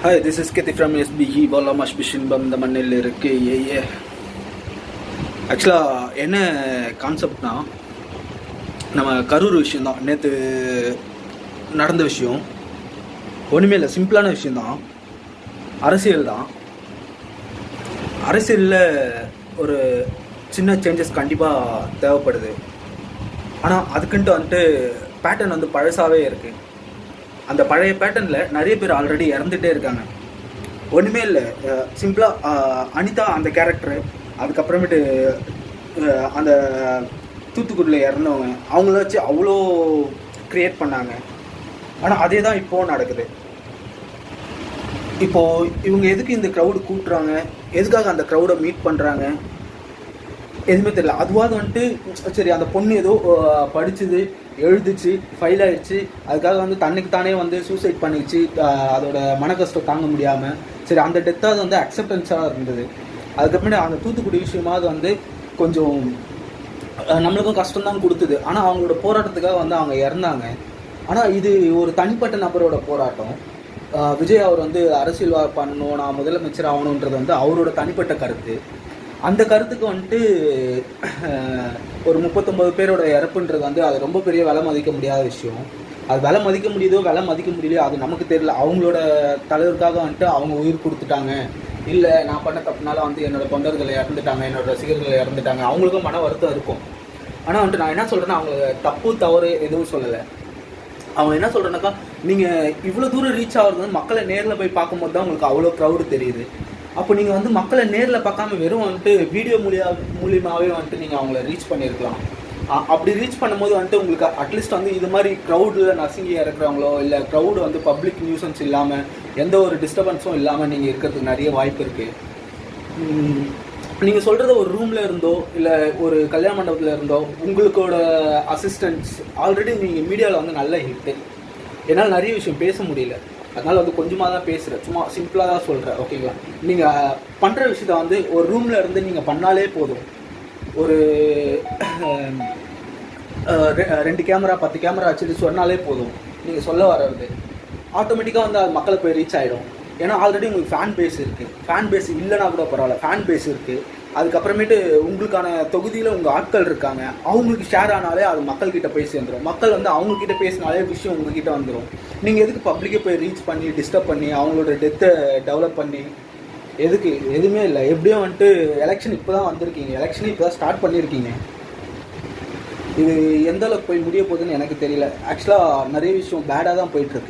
Hi, this is Kethi from SBE. Bola mas bishin bam the மண்ணில் இருக்கு ஏ ஆக்சுவலாக என்ன கான்செப்ட்னா நம்ம கரூர் விஷயந்தான் நேற்று நடந்த விஷயம். ஒன்றுமே இல்லை, சிம்பிளான விஷயந்தான். அரசியல் தான். அரசியலில் ஒரு சின்ன சேஞ்சஸ் கண்டிப்பாக தேவைப்படுது. ஆனால் அதுக்குன்ட்டு வந்துட்டு பேட்டர்ன் வந்து பழசாகவே இருக்குது. அந்த பழைய பேட்டர்னில் நிறைய பேர் ஆல்ரெடி இறந்துகிட்டே இருக்காங்க. ஒன்றுமே இல்லை, சிம்பிளாக அனிதா அந்த கேரக்டரு, அதுக்கப்புறமேட்டு அந்த தூத்துக்குடியில் இறந்தவங்க, அவங்கள வச்சு அவ்வளோ க்ரியேட் பண்ணாங்க. ஆனால் அதே தான் இப்போது நடக்குது. இப்போது இவங்க எதுக்கு இந்த க்ரௌடு கூட்டுறாங்க, எதுக்காக அந்த க்ரௌடை மீட் பண்ணுறாங்க, எதுவுமே தெரியல. அதுவாது வந்துட்டு சரி, அந்த பொண்ணு ஏதோ படிச்சுது, எழுதுச்சு, ஃபைல் ஆகிடுச்சு, அதுக்காக வந்து தன்னைக்கு தானே வந்து சூசைட் பண்ணிச்சு, அதோட மன கஷ்டம் தாங்க முடியாமல். சரி, அந்த டெத்தாவது வந்து அக்செப்டன்ஸாக இருந்தது. அதுக்கப்புறமேட்டு அந்த தூத்துக்குடி விஷயமாவது வந்து கொஞ்சம் நம்மளுக்கும் கஷ்டம்தான் கொடுத்தது. ஆனால் அவங்களோட போராட்டத்துக்காக வந்து அவங்க இறந்தாங்க. ஆனால் இது ஒரு தனிப்பட்ட நபரோட போராட்டம். விஜய் அவர் வந்து அரசியல் பண்ணணும், நான் முதலமைச்சர் ஆகணுன்றது வந்து அவரோட தனிப்பட்ட கருத்து. அந்த கருத்துக்கு வந்துட்டு ஒரு 39 பேரோட இறப்புன்றது வந்து அது ரொம்ப பெரிய விலை மதிக்க முடியாத விஷயம். அது விலை மதிக்க முடியுதோ விலை மதிக்க முடியலையோ அது நமக்கு தெரியல. அவங்களோட தலைவருக்காக வந்துட்டு அவங்க உயிர் கொடுத்துட்டாங்க. இல்லை, நான் பண்ண தப்புனால வந்து என்னோடய தொண்டர்களை இறந்துட்டாங்க, என்னோடய ரசிகர்களை இறந்துட்டாங்க, அவங்களுக்கும் மன வருத்தம் இருக்கும். ஆனால் வந்துட்டு நான் என்ன சொல்கிறேன்னா, அவங்க தப்பு தவறு எதுவும் சொல்லலை. அவங்க என்ன சொல்கிறேன்னாக்கா, நீங்கள் இவ்வளோ தூரம் ரீச் ஆகிறது வந்து மக்களை நேரில் போய் பார்க்கும்போது தான் உங்களுக்கு அவ்வளோ க்ரௌடு தெரியுது. அப்போ நீங்கள் வந்து மக்களை நேரில் பார்க்காம வெறும் வந்துட்டு வீடியோ மூலியமாகவே வந்துட்டு நீங்கள் அவங்கள ரீச் பண்ணியிருக்கலாம். அப்படி ரீச் பண்ணும்போது வந்துட்டு உங்களுக்கு அட்லீஸ்ட் வந்து இது மாதிரி க்ரௌடில் நசுங்கி இறக்குறவங்களோ, இல்லை க்ரௌடு வந்து பப்ளிக் நியூசன்ஸ் இல்லாமல் எந்த ஒரு டிஸ்டர்பன்ஸும் இல்லாமல் நீங்கள் இருக்கிறதுக்கு நிறைய வாய்ப்பு இருக்குது. நீங்கள் சொல்கிறத ஒரு ரூமில் இருந்தோ இல்லை ஒரு கல்யாண மண்டபத்தில் இருந்தோ உங்களுக்கோட அசிஸ்டன்ஸ் ஆல்ரெடி நீங்கள் மீடியாவில் வந்து நல்ல ஹிட்டு. என்னால் நிறைய விஷயம் பேச முடியல, அதனால் வந்து கொஞ்சமாக தான் பேசுகிறேன், சும்மா சிம்பிளாக தான் சொல்கிறேன், ஓகேங்களா? நீங்கள் பண்ணுற விஷயத்த வந்து ஒரு ரூமில் இருந்து நீங்கள் பண்ணாலே போதும். ஒரு 2 கேமரா 10 கேமரா வச்சுட்டு சொன்னாலே போதும். நீங்கள் சொல்ல வர்றது ஆட்டோமேட்டிக்காக வந்து அது மக்களை போய் ரீச் ஆகிடும். ஏன்னா ஆல்ரெடி உங்களுக்கு ஃபேன் பேஸ் இருக்குது. ஃபேன் பேஸ் இல்லைனா கூட பரவாயில்ல, ஃபேன் பேஸ் இருக்குது. அதுக்கப்புறமேட்டு உங்களுக்கான தொகுதியில் உங்கள் ஆட்கள் இருக்காங்க. அவங்களுக்கு ஷேர் ஆனாலே அது மக்கள்கிட்ட போய் சேர்ந்துடும். மக்கள் வந்து அவங்கக்கிட்ட பேசினாலே விஷயம் உங்ககிட்ட வந்துடும். நீங்கள் எதுக்கு பப்ளிக்கை போய் ரீச் பண்ணி டிஸ்டர்ப் பண்ணி அவங்களோட டெத்தை டெவலப் பண்ணி எதுக்கு? எதுவுமே இல்லை. எப்படியும் வந்துட்டு எலெக்ஷன் இப்போ தான் வந்திருக்கீங்க, எலெக்ஷனே இப்போ தான் ஸ்டார்ட் பண்ணியிருக்கீங்க. இது எந்த அளவுக்கு போய் முடிய போகுதுன்னு எனக்கு தெரியல. ஆக்சுவலாக நிறைய விஷயம் பேடாக தான் போயிட்டுருக்கு.